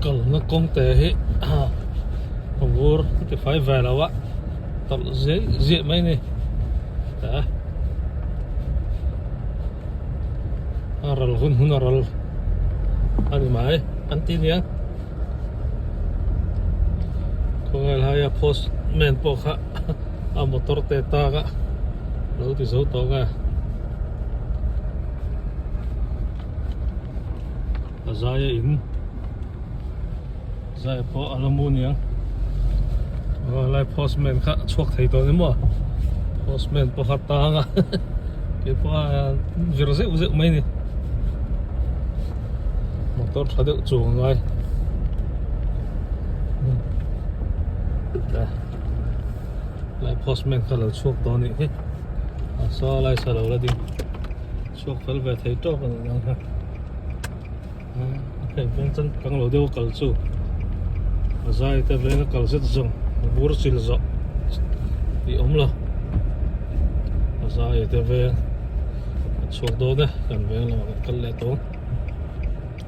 Kalau nó công tế hi hồng vua thì phải về là vậy tập dễ diện mấy này đã rel hun hun rel anh mai anh tin nhá có ai hay post men po kha motor te ta ga lâu thì dấu to ga ra in ra po aluminium lại postman khác chuộc thấy tôi nữa mà postman po khát ta nga cái po việc dễ dễ mấy này motor thay đổi chủ ngay lại postman khác là chuộc to này hết so lại sao là đi chuộc phải về thấy trâu rồi nhau ha cái bên chân căng lỗ đều cẩn chủ ra thì về nó cẩn rất rộng bùa xịt rộng thì ống lo ra thì về chuộc đó đấy cần về là cần lẽ tốt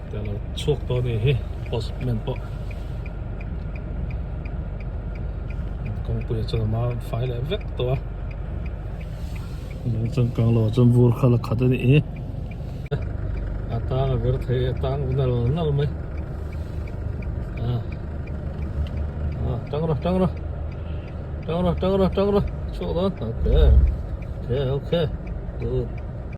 แต่เราchuộc đó này hết postman po công ty cho mà phải lại vét to chân căng lỗ chân bùa khá là khát đấy ta là việc thấy tăng nó mấy trắng rồi chỗ đó ok ok ok good